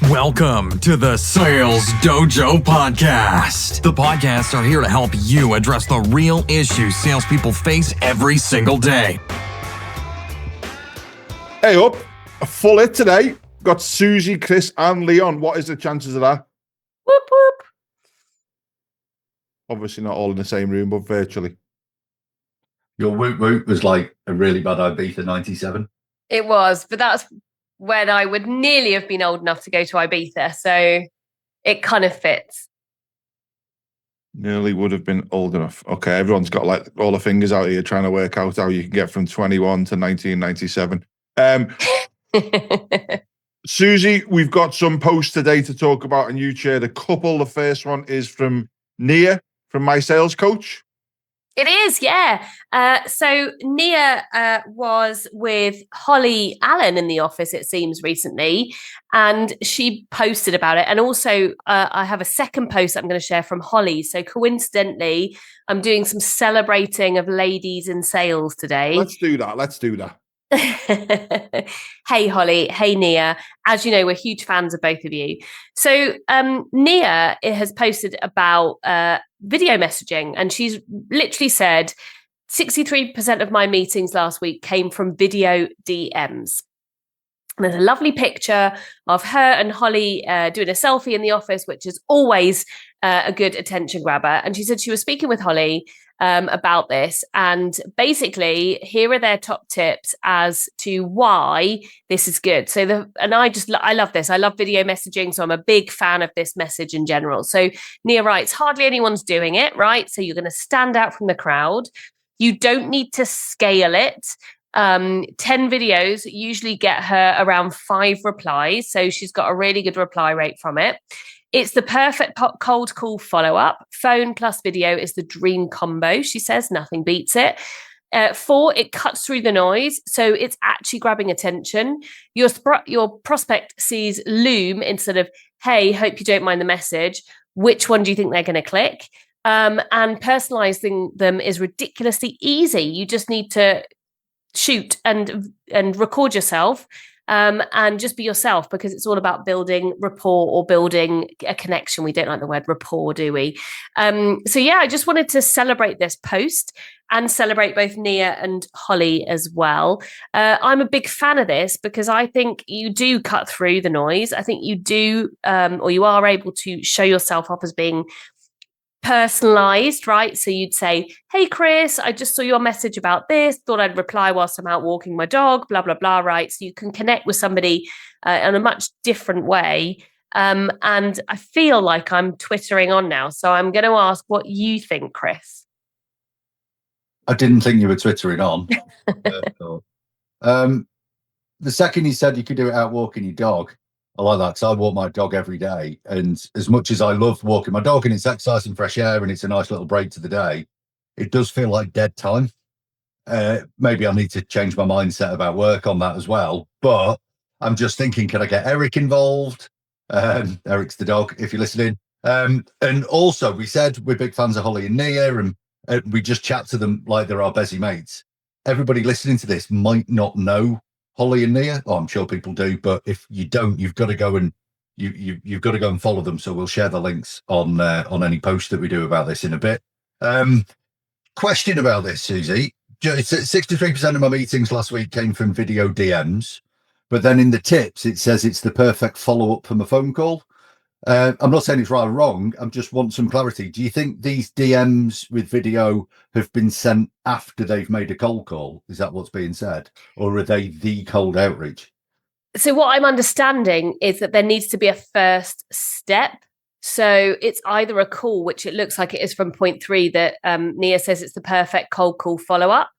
Welcome to the Sales Dojo podcast. The podcasts are here to help you address the real issues salespeople face every single day. Hey up, a full hit today. Got Susie, Chris and Leon. What is the chances of that? Whoop, whoop. Obviously not all in the same room, but virtually. Your whoop whoop was like a really bad Ibiza 97. It was, but that's when I would nearly have been old enough to go to Ibiza. So it kind of fits. Nearly would have been old enough. Okay, everyone's got like all the fingers out here trying to work out how you can get from 21 to 1997. Susie, we've got some posts today to talk about, and you shared a couple. The first one is from Nia, from My Sales Coach. It is, yeah. So Nia was with Holly Allen in the office, it seems, recently, and she posted about it. And also, I have a second post that I'm going to share from Holly. So coincidentally, I'm doing some celebrating of ladies in sales today. Let's do that. Hey, Holly. Hey, Nia. As you know, we're huge fans of both of you. So Nia has posted about video messaging, and she's literally said 63% of my meetings last week came from video DMs. And there's a lovely picture of her and Holly doing a selfie in the office, which is always a good attention grabber. And she said she was speaking with Holly about this. And basically, here are their top tips as to why this is good. So I love this. I love video messaging. So I'm a big fan of this message in general. So Nia writes, hardly anyone's doing it, right? So you're going to stand out from the crowd. You don't need to scale it. 10 videos usually get her around 5 replies. So she's got a really good reply rate from it. It's the perfect cold call follow-up. Phone plus video is the dream combo. She says nothing beats it. 4, it cuts through the noise. So it's actually grabbing attention. Your prospect sees Loom instead of, hey, hope you don't mind the message. Which one do you think they're going to click? And personalizing them is ridiculously easy. You just need to shoot and record yourself and just be yourself, because it's all about building rapport or building a connection. We don't like the word rapport, do we? So yeah, I just wanted to celebrate this post and celebrate both Nia and Holly as well. I'm a big fan of this because I think you do cut through the noise. I think you do, or you are able to show yourself up as being personalized, right? So you'd say, hey, Chris, I just saw your message about this, thought I'd reply whilst I'm out walking my dog, blah, blah, blah, right? So you can connect with somebody in a much different way. And I feel like I'm twittering on now. So I'm going to ask what you think, Chris. I didn't think you were twittering on. The second you said you could do it out walking your dog, I like that, because I walk my dog every day. And as much as I love walking my dog and it's exercise and fresh air and it's a nice little break to the day, it does feel like dead time. Maybe I need to change my mindset about work on that as well. But I'm just thinking, can I get Eric involved? Eric's the dog, if you're listening. And also, we said we're big fans of Holly and Nia, and we just chat to them like they're our busy mates. Everybody listening to this might not know Holly and Nia. Oh, I'm sure people do, but if you don't, you've got to go and you've got to go and follow them. So we'll share the links on any post that we do about this in a bit. Question about this, Susie. 63% of my meetings last week came from video DMs, but then in the tips it says it's the perfect follow-up from a phone call. I'm not saying it's right or wrong. I just want some clarity. Do you think these DMs with video have been sent after they've made a cold call? Is that what's being said? Or are they the cold outreach? So what I'm understanding is that there needs to be a first step. So it's either a call, which it looks like it is from point 3 that Nia says it's the perfect cold call follow-up.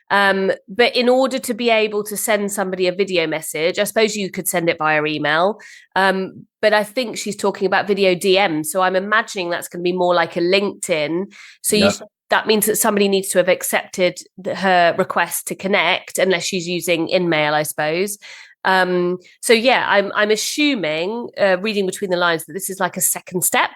But in order to be able to send somebody a video message, I suppose you could send it via email. But I think she's talking about video DM. So I'm imagining that's going to be more like a LinkedIn. So that means that somebody needs to have accepted her request to connect, unless she's using InMail, I suppose. So yeah, I'm assuming, reading between the lines, that this is like a second step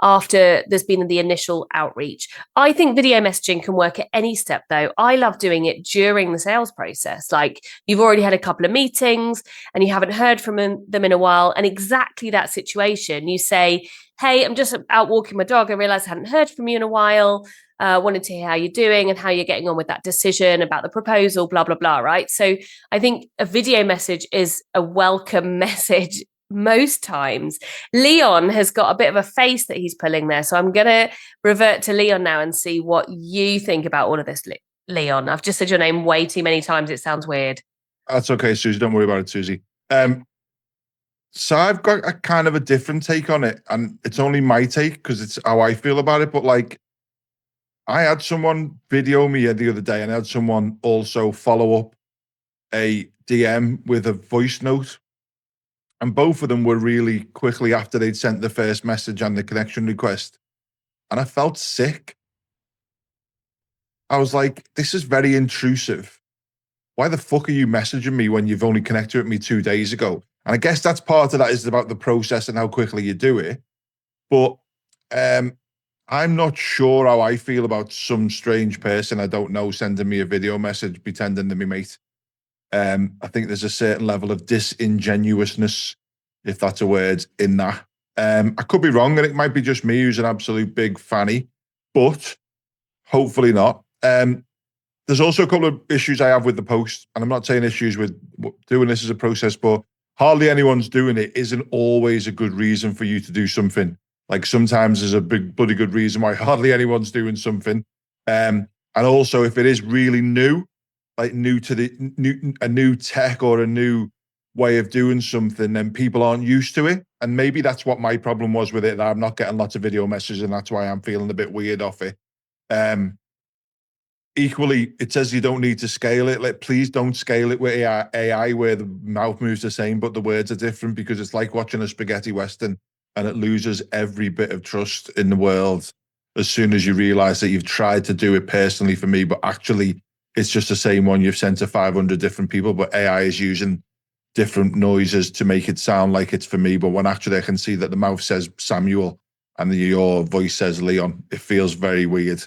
after there's been the initial outreach. I think video messaging can work at any step, though. I love doing it during the sales process. Like, you've already had a couple of meetings and you haven't heard from them in a while, and exactly that situation, you say, hey, I'm just out walking my dog. I realized I hadn't heard from you in a while. Wanted to hear how you're doing and how you're getting on with that decision about the proposal, blah, blah, blah, right? So I think a video message is a welcome message most times. Leon has got a bit of a face that he's pulling there. So I'm going to revert to Leon now and see what you think about all of this, Leon. I've just said your name way too many times. It sounds weird. That's okay, Susie. Don't worry about it, Susie. So I've got a kind of a different take on it, and it's only my take because it's how I feel about it. But like, I had someone video me the other day, and I had someone also follow up a DM with a voice note. And both of them were really quickly after they'd sent the first message and the connection request. And I felt sick. I was like, this is very intrusive. Why the fuck are you messaging me when you've only connected with me 2 days ago? And I guess that's part of that is about the process and how quickly you do it. But I'm not sure how I feel about some strange person I don't know sending me a video message pretending to be mate. I think there's a certain level of disingenuousness, if that's a word, in that. I could be wrong, and it might be just me who's an absolute big fanny, but hopefully not. There's also a couple of issues I have with the post, and I'm not saying issues with doing this as a process, but hardly anyone's doing it isn't always a good reason for you to do something. Like, sometimes there's a big bloody good reason why hardly anyone's doing something. And also, if it is really new, like new to a new tech or a new way of doing something, then people aren't used to it. And maybe that's what my problem was with it, that I'm not getting lots of video messages, and that's why I'm feeling a bit weird off it. Equally, it says you don't need to scale it. Like, please don't scale it with AI where the mouth moves the same, but the words are different, because it's like watching a spaghetti Western, and it loses every bit of trust in the world as soon as you realize that you've tried to do it personally for me, but actually it's just the same one you've sent to 500 different people, but AI is using different noises to make it sound like it's for me. But when actually I can see that the mouth says Samuel and your voice says Leon, it feels very weird.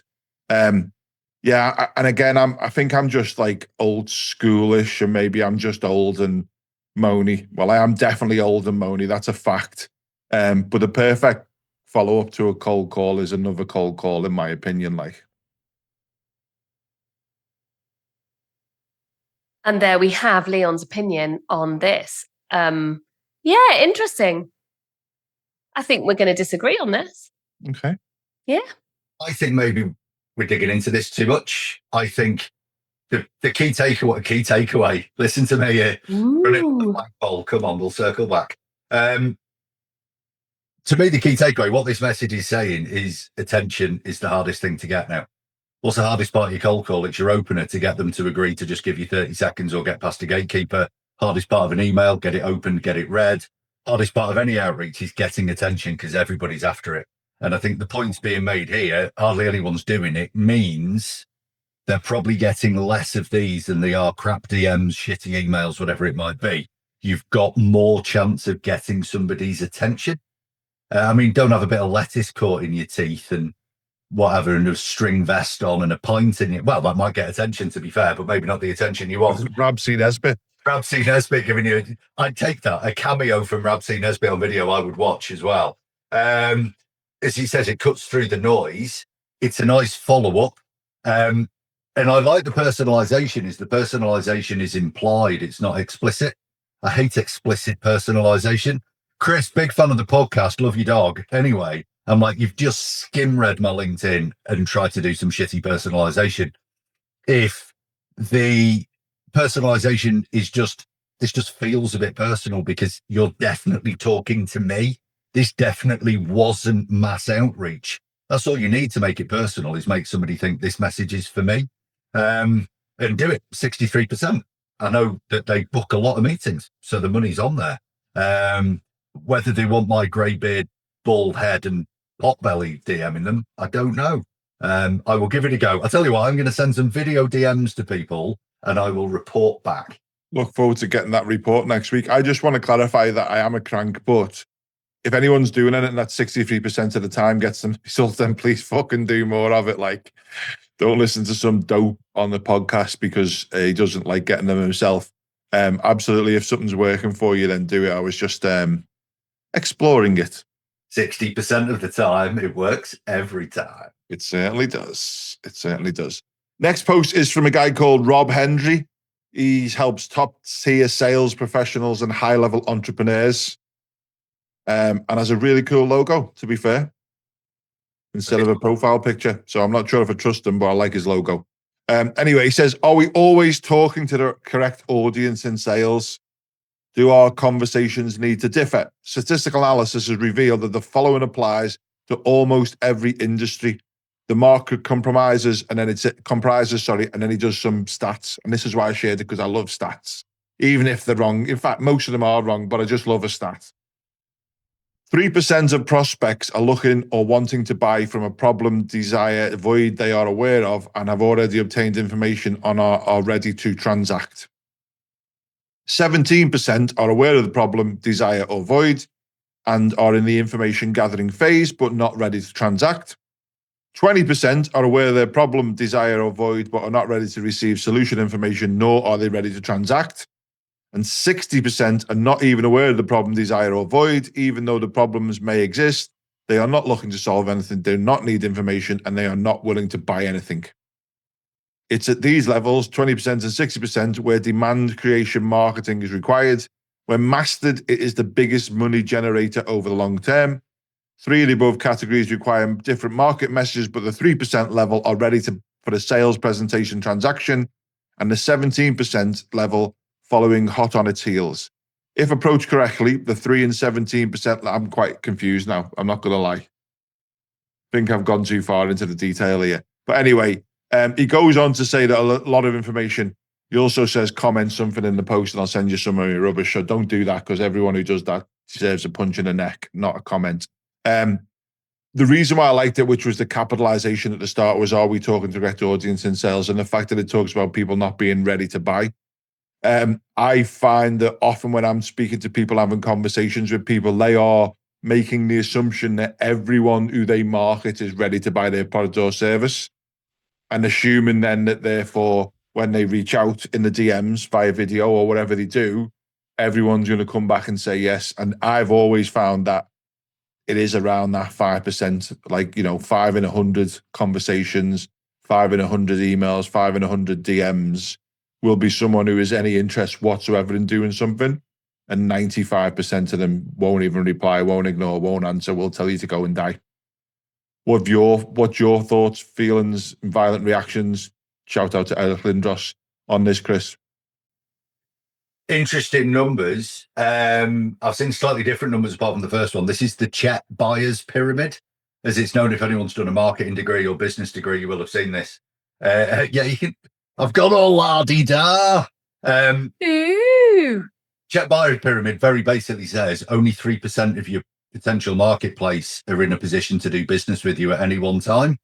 Yeah, and again, I think I'm just like old schoolish, and maybe I'm just old and moany. Well, I am definitely old and moany. That's a fact. But the perfect follow-up to a cold call is another cold call, in my opinion. Like, and there we have Leon's opinion on this. Yeah, interesting. I think we're going to disagree on this. okay. Yeah. I think maybe we're digging into this too much. I think the key takeaway, listen to me here. Come on, we'll circle back. To me, the key takeaway, what this message is saying is attention is the hardest thing to get now. What's the hardest part of your cold call? It's your opener, to get them to agree to just give you 30 seconds or get past a gatekeeper. Hardest part of an email, get it opened, get it read. Hardest part of any outreach is getting attention, because everybody's after it. And I think the point's being made here, hardly anyone's doing it, means they're probably getting less of these than they are crap DMs, shitty emails, whatever it might be. You've got more chance of getting somebody's attention. I mean, don't have a bit of lettuce caught in your teeth and whatever, and a string vest on and a pint in it. Well, that might get attention, to be fair, but maybe not the attention you want. Rab C. Nesbitt giving you, I'd take that. A cameo from Rab C. Nesbitt on video I would watch as well. As he says, it cuts through the noise. It's a nice follow-up. And I like the personalization. The personalization is implied. It's not explicit. I hate explicit personalization. Chris, big fan of the podcast. Love your dog. Anyway, I'm like, you've just skim read my LinkedIn and tried to do some shitty personalization. If the personalization is this just feels a bit personal, because you're definitely talking to me. This definitely wasn't mass outreach. That's all you need to make it personal, is make somebody think this message is for me. And do it. 63%. I know that they book a lot of meetings, so the money's on there. Whether they want my grey beard, bald head and pot belly DMing them, I don't know. I will give it a go. I'll tell you what, I'm going to send some video DMs to people and I will report back. look forward to getting that report next week. I just want to clarify that I am a crank, but if anyone's doing it and that 63% of the time gets them results, then please fucking do more of it. Like, don't listen to some dope on the podcast because he doesn't like getting them himself. Absolutely, if something's working for you, then do it. I was just exploring it. 60% of the time, it works every time. It certainly does. It certainly does. Next post is from a guy called Rob Hendry. He helps top-tier sales professionals and high-level entrepreneurs, and has a really cool logo, to be fair, instead of a profile picture. So I'm not sure if I trust him, but I like his logo. Anyway, he says, are we always talking to the correct audience in sales? Do our conversations need to differ? Statistical analysis has revealed that the following applies to almost every industry. The market comprises, and then he does some stats. And this is why I shared it, because I love stats, even if they're wrong. In fact, most of them are wrong, but I just love a stat. 3% of prospects are looking or wanting to buy from a problem, desire, void they are aware of and have already obtained information on are ready to transact. 17% are aware of the problem, desire, or void and are in the information gathering phase but not ready to transact. 20% are aware of their problem, desire, or void but are not ready to receive solution information, nor are they ready to transact. And 60% are not even aware of the problem, desire, or void, even though the problems may exist. They are not looking to solve anything, do not need information, and they are not willing to buy anything. It's at these levels, 20% and 60%, where demand creation marketing is required. When mastered, it is the biggest money generator over the long term. 3 of the above categories require different market messages, but the 3% level are ready for a sales presentation transaction, and the 17% level following hot on its heels. If approached correctly, the 3 and 17%, I'm quite confused now. I'm not going to lie. I think I've gone too far into the detail here. But anyway, he goes on to say that a lot of information. He also says, comment something in the post and I'll send you some of your rubbish. So don't do that, because everyone who does that deserves a punch in the neck, not a comment. The reason why I liked it, which was the capitalization at the start, was, are we talking direct audience in sales? And the fact that it talks about people not being ready to buy. I find that often when I'm speaking to people, having conversations with people, they are making the assumption that everyone who they market is ready to buy their product or service, and assuming then that therefore when they reach out in the DMs via video or whatever they do, everyone's going to come back and say yes. And I've always found that it is around that 5%, like, 5 in 100 conversations, 5 in 100 emails, 5 in 100 DMs will be someone who has any interest whatsoever in doing something, and 95% of them won't even reply, won't ignore, won't answer, will tell you to go and die. What's your thoughts, feelings, and violent reactions? Shout out to Eric Lindros on this, Chris. Interesting numbers. I've seen slightly different numbers apart from the first one. This is the Chet Buyers Pyramid, as it's known. If anyone's done a marketing degree or business degree, you will have seen this. You can. I've got all la-di-da. Ooh. Chet Buyers Pyramid very basically says only 3% of your potential marketplace are in a position to do business with you at any one time.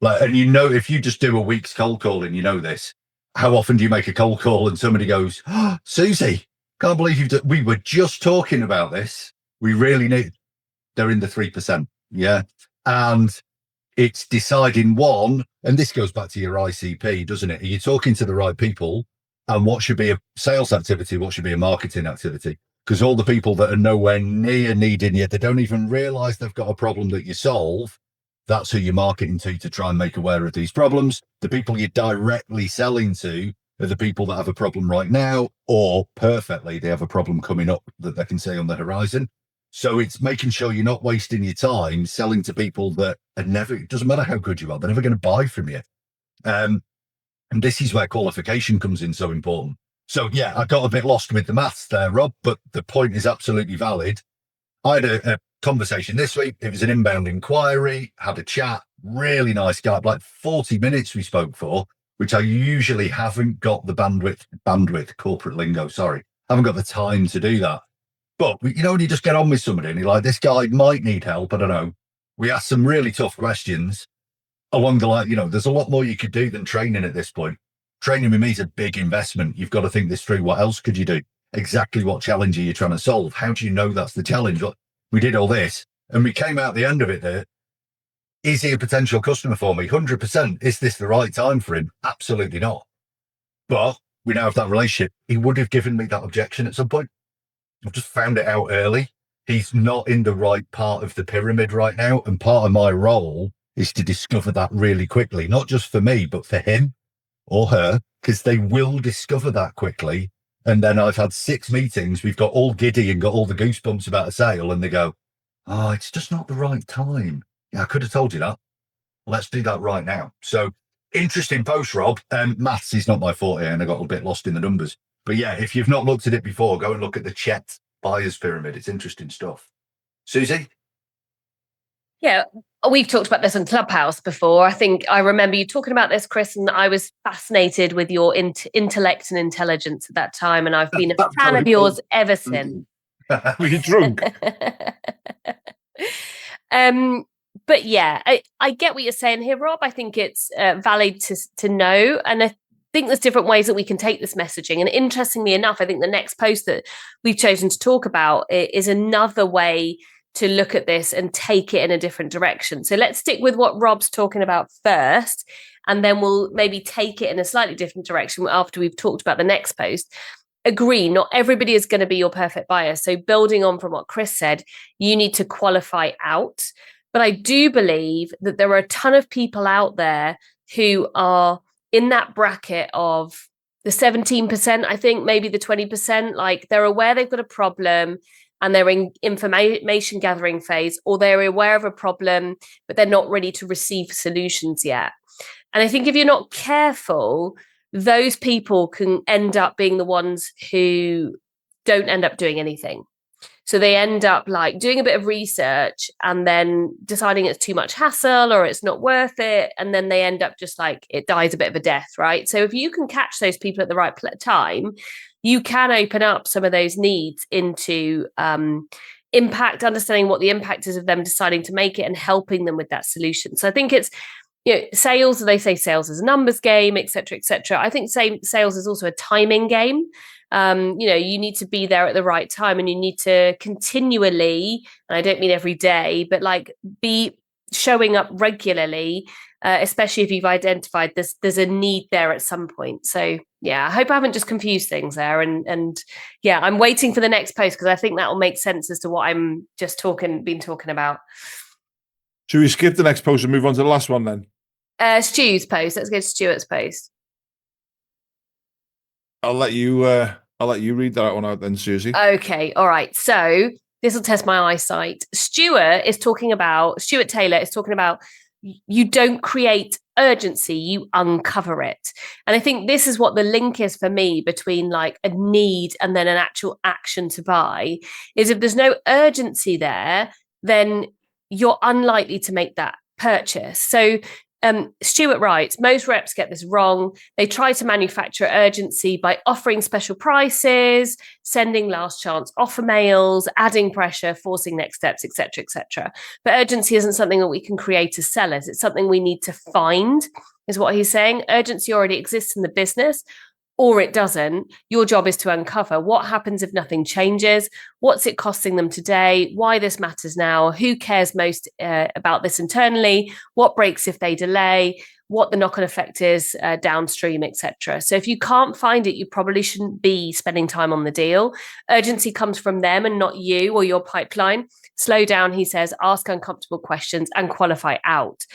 And if you just do a week's cold calling, this. How often do you make a cold call and somebody goes, oh, Susie, can't believe we were just talking about this. We really need. They're in the 3%. Yeah. And it's deciding one, and this goes back to your ICP, doesn't it? Are you talking to the right people? And what should be a sales activity? What should be a marketing activity? Because all the people that are nowhere near needing you, they don't even realize they've got a problem that you solve. That's who you're marketing to try and make aware of these problems. The people you're directly selling to are the people that have a problem right now, or perfectly, they have a problem coming up that they can see on the horizon. So it's making sure you're not wasting your time selling to people that are never, it doesn't matter how good you are, they're never going to buy from you. And this is where qualification comes in so important. So yeah, I got a bit lost with the maths there, Rob, but the point is absolutely valid. I had a conversation this week. It was an inbound inquiry, had a chat, really nice guy, like 40 minutes we spoke for, which I usually haven't got the bandwidth, corporate lingo, sorry. Haven't got the time to do that. But, when you just get on with somebody and you're like, this guy might need help, I don't know. We asked some really tough questions along the line. There's a lot more you could do than training at this point. training with me is a big investment. You've got to think this through. What else could you do? Exactly what challenge are you trying to solve? How do you know that's the challenge? Look, we did all this and we came out the end of it there. Is he a potential customer for me? 100%. Is this the right time for him? Absolutely not. But we now have that relationship. He would have given me that objection at some point. I've just found it out early. He's not in the right part of the pyramid right now. And part of my role is to discover that really quickly, not just for me, but for him or her, because they will discover that quickly. And then I've had 6 meetings. We've got all giddy and got all the goosebumps about a sale. And they go, oh, it's just not the right time. Yeah, I could have told you that. Let's do that right now. So interesting post, Rob. Maths is not my forte and I got a bit lost in the numbers. But yeah, if you've not looked at it before, go and look at the Chet buyers pyramid. It's interesting stuff. Susie? Yeah, we've talked about this on Clubhouse before. I think I remember you talking about this, Chris, and I was fascinated with your intellect and intelligence at that time. And I've been a fan of yours ever since. Were you drunk? But yeah, I get what you're saying here, Rob. I think it's valid to know. And I think there's different ways that we can take this messaging. And interestingly enough, I think the next post that we've chosen to talk about is another way to look at this and take it in a different direction. So let's stick with what Rob's talking about first, and then we'll maybe take it in a slightly different direction after we've talked about the next post. Agree, not everybody is going to be your perfect buyer. So building on from what Chris said, you need to qualify out. But I do believe that there are a ton of people out there who are in that bracket of the 17%, I think, maybe the 20%. Like they're aware they've got a problem and they're in information gathering phase, or they're aware of a problem, but they're not ready to receive solutions yet. And I think if you're not careful, those people can end up being the ones who don't end up doing anything. So they end up like doing a bit of research and then deciding it's too much hassle or it's not worth it. And then they end up just like it dies a bit of a death, right? So if you can catch those people at the right time, you can open up some of those needs into impact, understanding what the impact is of them deciding to make it and helping them with that solution. So I think it's, sales, they say sales is a numbers game, et cetera, et cetera. I think sales is also a timing game. You need to be there at the right time and you need to continually, and I don't mean every day, but like be showing up regularly, especially if you've identified there's a need there at some point. So yeah, I hope I haven't just confused things there. And yeah, I'm waiting for the next post because I think that will make sense as to what I'm just been talking about. Should we skip the next post and move on to the last one then? Stu's post. Let's go to Stuart's post. I'll let you read that one out then, Susie. Okay, all right. So this will test my eyesight. Stuart Taylor is talking about you don't create urgency, you uncover it. And I think this is what the link is for me between like a need and then an actual action to buy, is if there's no urgency there, then you're unlikely to make that purchase. So Stuart writes, most reps get this wrong. They try to manufacture urgency by offering special prices, sending last chance offer mails, adding pressure, forcing next steps, etc., etc. But urgency isn't something that we can create as sellers. It's something we need to find, is what he's saying. Urgency already exists in the business, or it doesn't. Your job is to uncover what happens if nothing changes, what's it costing them today, why this matters now, who cares most about this internally, what breaks if they delay, what the knock-on effect is downstream, etc. So if you can't find it, you probably shouldn't be spending time on the deal. Urgency comes from them and not you or your pipeline. Slow down, he says, ask uncomfortable questions and qualify out.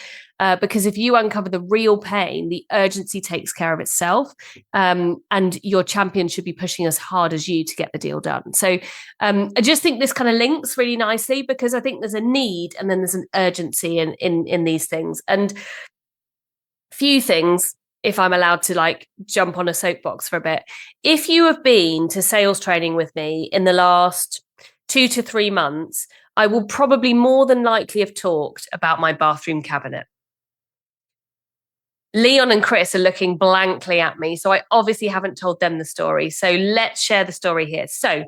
Because if you uncover the real pain, the urgency takes care of itself. And your champion should be pushing as hard as you to get the deal done. So I just think this kind of links really nicely, because I think there's a need and then there's an urgency in these things. And few things, if I'm allowed to like jump on a soapbox for a bit. If you have been to sales training with me in the last 2 to 3 months, I will probably more than likely have talked about my bathroom cabinet. Leon and Chris are looking blankly at me, so I obviously haven't told them the story. So let's share the story here. So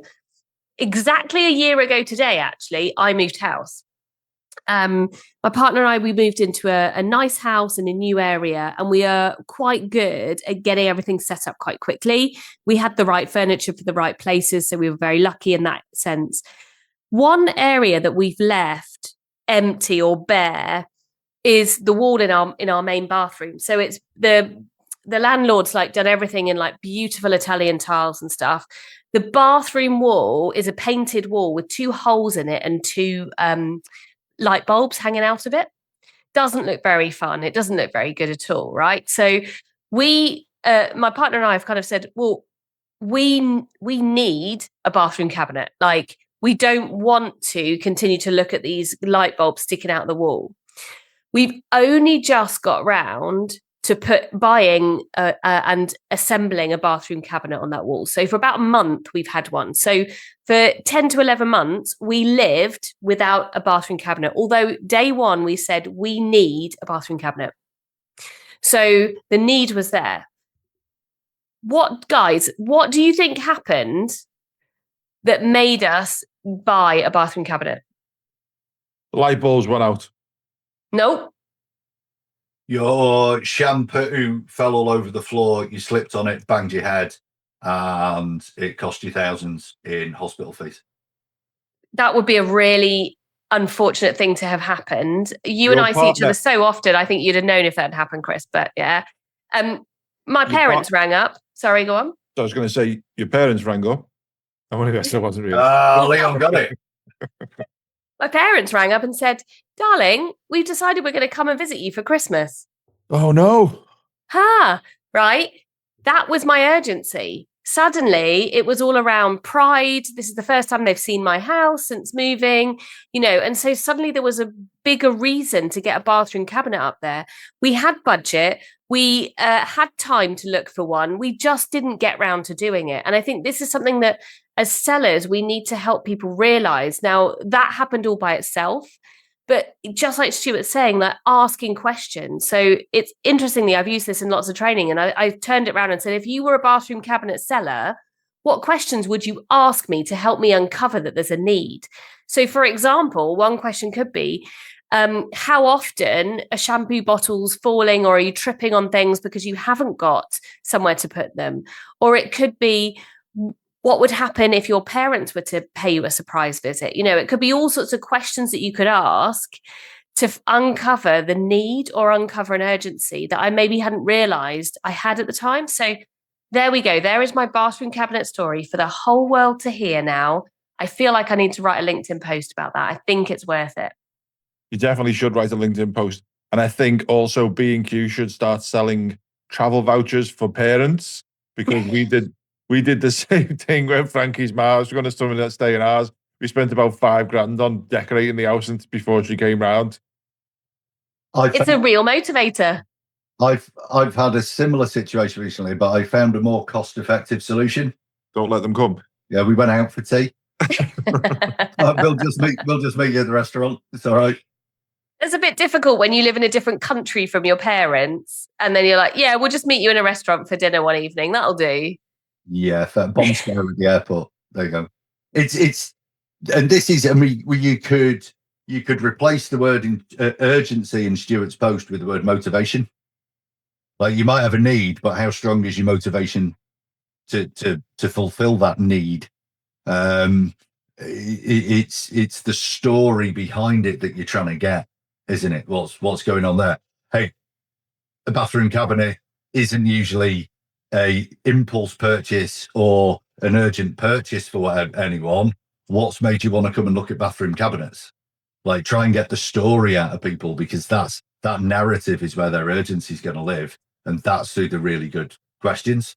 exactly a year ago today, actually, I moved house. My partner and I, we moved into a nice house in a new area, and we are quite good at getting everything set up quite quickly. We had the right furniture for the right places, so we were very lucky in that sense. One area that we've left empty or bare is the wall in our main bathroom. So it's the landlord's like done everything in like beautiful Italian tiles and stuff. The bathroom wall is a painted wall with 2 holes in it and 2 light bulbs hanging out of it. Doesn't look very fun. It doesn't look very good at all, right? So we, my partner and I have kind of said, well, we need a bathroom cabinet. Like, we don't want to continue to look at these light bulbs sticking out the wall. We've only just got round to buying and assembling a bathroom cabinet on that wall. So for about a month, we've had one. So for 10 to 11 months, we lived without a bathroom cabinet. Although day one, we said we need a bathroom cabinet. So the need was there. What do you think happened that made us buy a bathroom cabinet? Light bulbs went out. Nope. Your shampoo fell all over the floor, you slipped on it, banged your head, and it cost you thousands in hospital fees. That would be a really unfortunate thing to have happened. You and I see each other so often. I think you'd have known if that had happened, Chris. But yeah. My parents rang up. Sorry, go on. I was going to say, your parents rang up. I wonder if that wasn't really. Leon got it. My parents rang up and said, darling, we've decided we're going to come and visit you for Christmas. Oh, no. Right. That was my urgency. Suddenly, it was all around pride. This is the first time they've seen my house since moving, and so suddenly there was a bigger reason to get a bathroom cabinet up there. We had budget. We had time to look for one. We just didn't get round to doing it. And I think this is something that as sellers, we need to help people realize. Now, that happened all by itself. But just like Stuart's saying, like asking questions. So it's interestingly, I've used this in lots of training, and I've turned it around and said, if you were a bathroom cabinet seller, what questions would you ask me to help me uncover that there's a need? So for example, one question could be, how often are shampoo bottles falling, or are you tripping on things because you haven't got somewhere to put them? Or it could be, what would happen if your parents were to pay you a surprise visit? It could be all sorts of questions that you could ask to uncover the need or uncover an urgency that I maybe hadn't realized I had at the time. So there we go. There is my bathroom cabinet story for the whole world to hear now. I feel like I need to write a LinkedIn post about that. I think it's worth it. You definitely should write a LinkedIn post. And I think also B&Q should start selling travel vouchers for parents, because we did the same thing when Frankie's house. We're going to stay in ours. We spent about $5,000 on decorating the house before she came round. It's a real motivator. I've had a similar situation recently, but I found a more cost-effective solution. Don't let them come. Yeah, we went out for tea. We'll just meet you at the restaurant. It's all right. It's a bit difficult when you live in a different country from your parents, and then you're like, yeah, we'll just meet you in a restaurant for dinner one evening. That'll do. Yeah, bomb scare at the airport. There you go. It's and this is, I mean, you could replace the word urgency in Stuart's post with the word motivation. Like, you might have a need, but how strong is your motivation to fulfill that need? It's the story behind it that you're trying to get, isn't it? What's going on there? Hey, a bathroom cabinet isn't usually a impulse purchase or an urgent purchase for anyone. What's made you want to come and look at bathroom cabinets? Like, try and get the story out of people, because that narrative is where their urgency is going to live, and that's through the really good questions.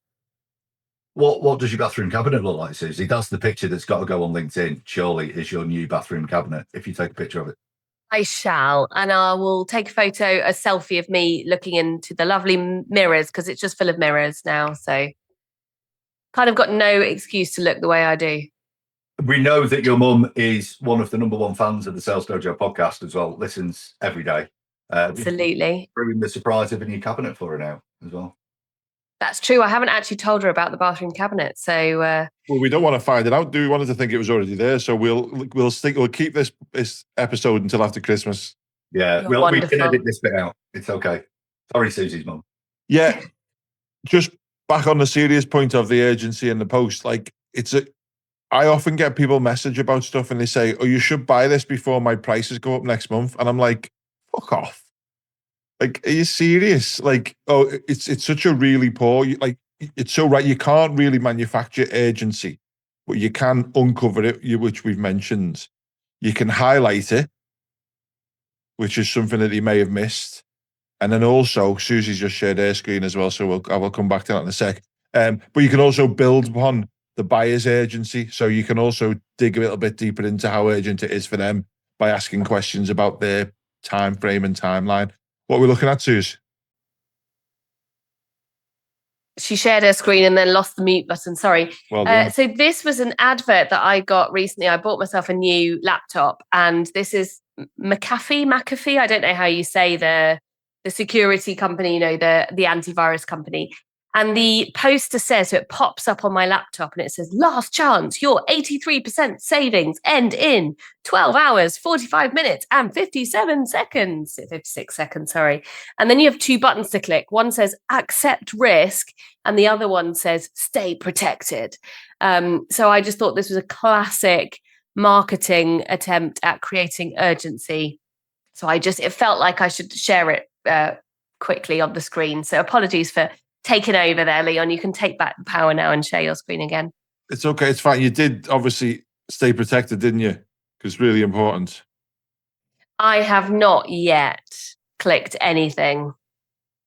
What does your bathroom cabinet look like, Susie? That's the picture that's got to go on LinkedIn. Surely is your new bathroom cabinet, if you take a picture of it. I shall, and I will take a selfie of me looking into the lovely mirrors, because it's just full of mirrors now. So kind of got no excuse to look the way I do. We know that your mum is one of the #1 fans of the Sales Dojo podcast as well. Listens every day. Absolutely. Ruined the surprise of a new cabinet for her now as well. That's true. I haven't actually told her about the bathroom cabinet. So Well, we don't want to find it out. Do we want her to think it was already there? So we'll keep this episode until after Christmas. Yeah, we can edit this bit out. It's okay. Sorry, Susie's mum. Yeah, just back on the serious point of the urgency in the post. Like I often get people message about stuff and they say, "Oh, you should buy this before my prices go up next month," and I'm like, "Fuck off." Like, are you serious? Like, oh, it's such a really poor, like, it's so right. You can't really manufacture urgency, but you can uncover it, which we've mentioned. You can highlight it, which is something that he may have missed. And then also, Susie's just shared her screen as well, so I will come back to that in a sec. But you can also build upon the buyer's urgency. So you can also dig a little bit deeper into how urgent it is for them by asking questions about their time frame and timeline. What are we looking at, Suze? She shared her screen and then lost the mute button. Sorry. Well done. So this was an advert that I got recently. I bought myself a new laptop, and this is McAfee. I don't know how you say the security company, the antivirus company. And the poster says, so it pops up on my laptop and it says, last chance, your 83% savings end in 12 hours, 45 minutes and 57 seconds. 56 seconds, sorry. And then you have two buttons to click. One says accept risk and the other one says stay protected. So I just thought this was a classic marketing attempt at creating urgency. So it felt like I should share it quickly on the screen. So apologies for taken over there, Leon. You can take back the power now and share your screen again. It's okay. It's fine. You did obviously stay protected, didn't you? Because it's really important. I have not yet clicked anything.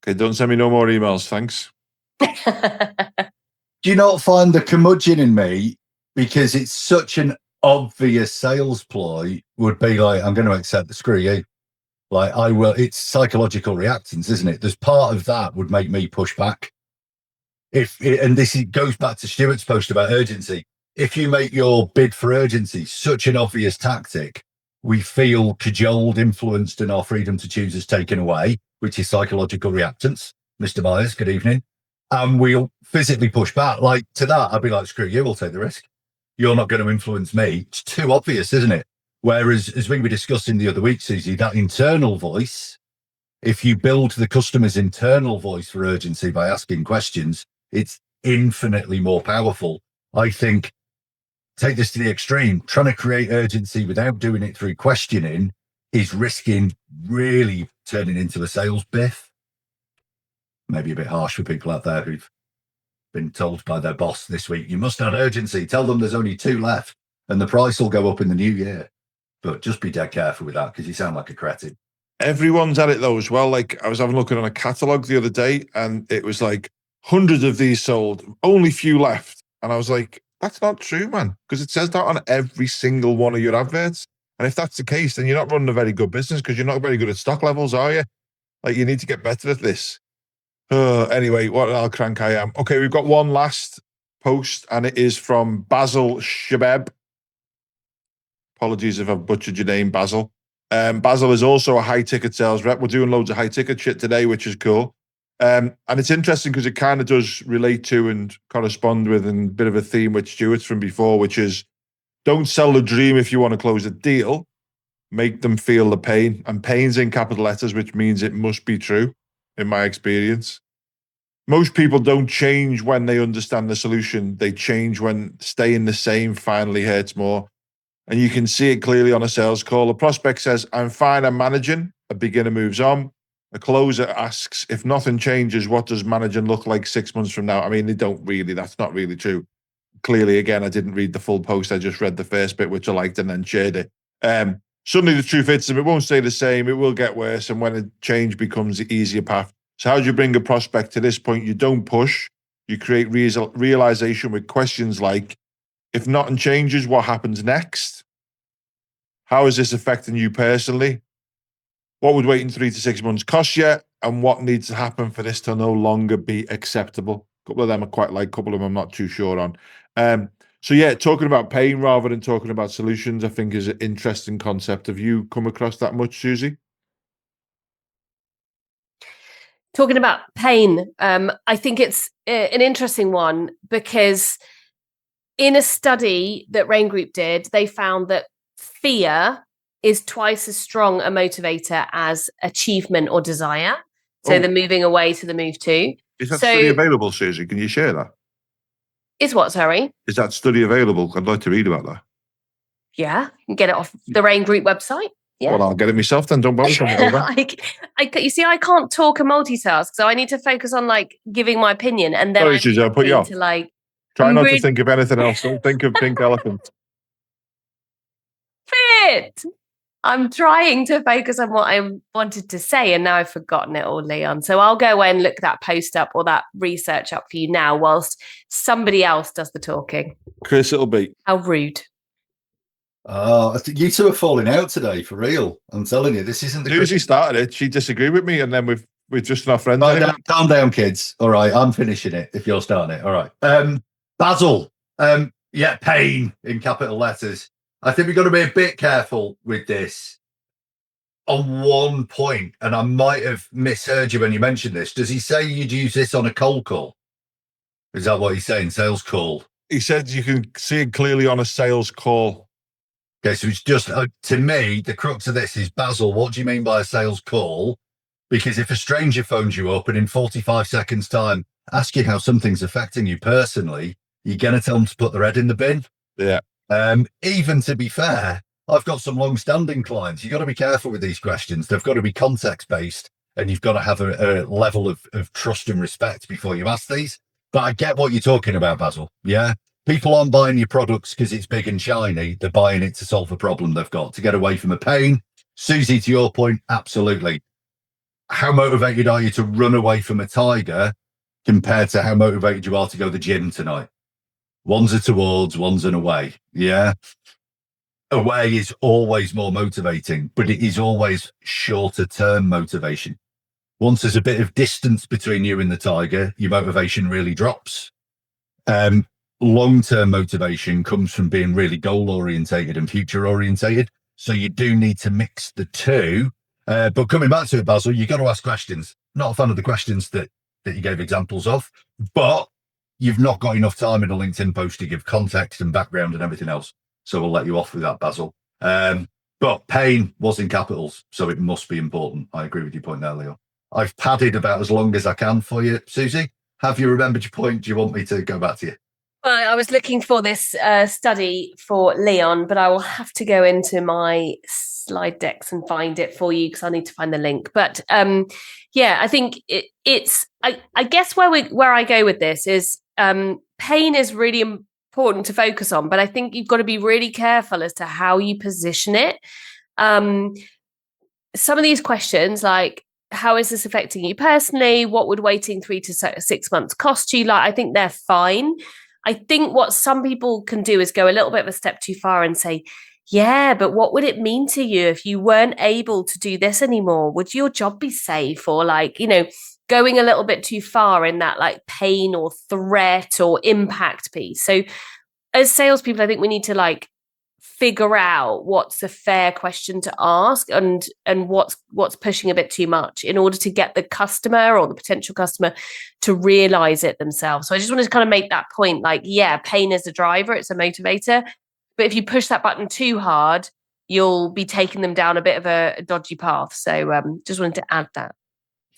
Okay, don't send me no more emails. Thanks. Do you not find the curmudgeon in me, because it's such an obvious sales ploy, would be like, I'm going to accept the screw you. Like, I will. It's psychological reactance, isn't it? There's part of that would make me push back. And this goes back to Stuart's post about urgency. If you make your bid for urgency such an obvious tactic, we feel cajoled, influenced, and our freedom to choose is taken away, which is psychological reactance. Mr. Myers, good evening. And we'll physically push back. Like, to that, I'd be like, screw you, we'll take the risk. You're not going to influence me. It's too obvious, isn't it? Whereas, as we were discussing the other week, Susie, that internal voice, if you build the customer's internal voice for urgency by asking questions, it's infinitely more powerful. I think, take this to the extreme, trying to create urgency without doing it through questioning is risking really turning into a sales biff. Maybe a bit harsh for people out there who've been told by their boss this week, you must have urgency. Tell them there's only 2 left and the price will go up in the new year. But just be dead careful with that, because you sound like a cretin. Everyone's at it though as well. Like, I was having a look on a catalogue the other day and it was like hundreds of these sold, only few left. And I was like, that's not true, man, because it says that on every single one of your adverts. And if that's the case, then you're not running a very good business, because you're not very good at stock levels, are you? Like, you need to get better at this. Anyway, what an old crank I am. Okay, we've got one last post and it is from Basil Shabeb. Apologies if I've butchered your name, Basil. Basil is also a high-ticket sales rep. We're doing loads of high-ticket shit today, which is cool. And it's interesting because it kind of does relate to and correspond with, and a bit of a theme with Stuart's from before, which is don't sell the dream if you want to close a deal. Make them feel the pain. And pain's in capital letters, which means it must be true, in my experience. Most people don't change when they understand the solution. They change when staying the same finally hurts more. And you can see it clearly on a sales call. A prospect says, I'm fine, I'm managing. A beginner moves on. A closer asks, if nothing changes, what does managing look like 6 months from now? I mean, they don't really. That's not really true. Clearly, again, I didn't read the full post. I just read the first bit, which I liked, and then shared it. Suddenly the truth hits them. It won't stay the same. It will get worse. And when a change becomes the easier path. So how do you bring a prospect to this point? You don't push. You create realization with questions like, if nothing changes, what happens next? How is this affecting you personally? What would waiting 3 to 6 months cost you? And what needs to happen for this to no longer be acceptable? A couple of them I quite like, a couple of them I'm not too sure on. So yeah, talking about pain rather than talking about solutions, I think is an interesting concept. Have you come across that much, Susie? Talking about pain, I think it's an interesting one because in a study that Rain Group did, they found that fear is twice as strong a motivator as achievement or desire. So the moving away to the move to. Is that study available, Susie? Can you share that? Is what, sorry? Is that study available? I'd like to read about that. Yeah, you can get it off the Rain Group website. Yeah. Well, I'll get it myself then. Don't bother. You see, I can't talk and multitask, so I need to focus on giving my opinion, and then Sorry, Susie, I'll put you off. Try not to think of anything else. Don't think of pink elephant. Fit. I'm trying to focus on what I wanted to say, and now I've forgotten it all, Leon. So I'll go away and look that post up or that research up for you now, whilst somebody else does the talking. Chris, it'll be. How rude. I think you two are falling out today, for real. I'm telling you, this isn't the. Susie started it. She disagreed with me, and then we're just not friends. Calm down, kids. All right, I'm finishing it if you're starting it. All right. Basil. Pain in capital letters. I think we've got to be a bit careful with this on one point, and I might have misheard you when you mentioned this. Does he say you'd use this on a cold call? Is that what he's saying? Sales call? He said you can see it clearly on a sales call. Okay, so it's just, to me, the crux of this is, Basil, what do you mean by a sales call? Because if a stranger phones you up and in 45 seconds' time ask you how something's affecting you personally, you're going to tell them to put their head in the bin? Yeah. Even to be fair, I've got some long-standing clients. You've got to be careful with these questions. They've got to be context-based, and you've got to have a level of trust and respect before you ask these. But I get what you're talking about, Basil. Yeah. People aren't buying your products because it's big and shiny. They're buying it to solve a problem they've got, to get away from a pain. Susie, to your point, absolutely. How motivated are you to run away from a tiger compared to how motivated you are to go to the gym tonight? One's a towards, one's an away. Yeah. Away is always more motivating, but it is always shorter term motivation. Once there's a bit of distance between you and the tiger, your motivation really drops. Long-term motivation comes from being really goal-orientated and future-orientated. So you do need to mix the two. But coming back to it, Basil, you've got to ask questions. Not a fan of the questions that you gave examples of, but you've not got enough time in a LinkedIn post to give context and background and everything else. So we'll let you off with that, Basil. But pain was in capitals, so it must be important. I agree with your point there, Leo. I've padded about as long as I can for you, Susie. Have you remembered your point? Do you want me to go back to you? Well, I was looking for this study for Leon, but I will have to go into my slide decks and find it for you because I need to find the link. But I think it's. I guess where I go with this is pain is really important to focus on, but I think you've got to be really careful as to how you position it. Some of these questions, like, how is this affecting you personally? What would waiting 3 to 6 months cost you? I think they're fine. I think what some people can do is go a little bit of a step too far and say, yeah, but what would it mean to you if you weren't able to do this anymore? Would your job be safe? Or going a little bit too far in that pain or threat or impact piece. So as salespeople, I think we need to figure out what's a fair question to ask and what's pushing a bit too much in order to get the customer or the potential customer to realize it themselves. So I just wanted to kind of make that point, pain is a driver, it's a motivator. But if you push that button too hard, you'll be taking them down a bit of a dodgy path. So just wanted to add that.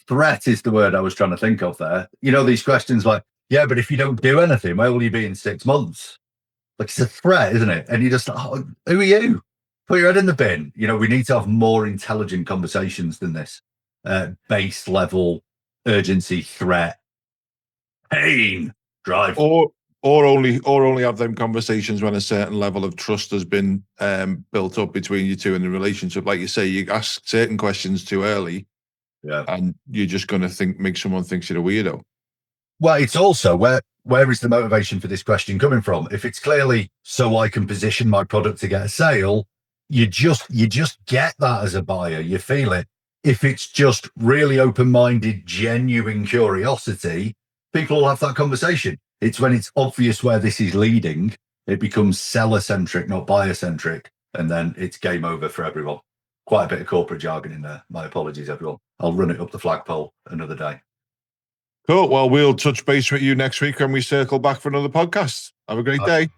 Threat is the word I was trying to think of there. These questions but if you don't do anything, where will you be in 6 months? It's a threat, isn't it? And you just, who are you? Put your head in the bin. We need to have more intelligent conversations than this. Base level, urgency, threat, pain, drive. Or only have them conversations when a certain level of trust has been built up between you two in the relationship. Like you say, you ask certain questions too early, and you're just going to make someone thinks you're a weirdo. Well, it's also where is the motivation for this question coming from? If it's clearly so I can position my product to get a sale, you just get that as a buyer. You feel it. If it's just really open-minded, genuine curiosity, people will have that conversation. It's when it's obvious where this is leading, it becomes seller-centric, not buyer-centric, and then it's game over for everyone. Quite a bit of corporate jargon in there. My apologies, everyone. I'll run it up the flagpole another day. Cool. Well, we'll touch base with you next week when we circle back for another podcast. Have a great day.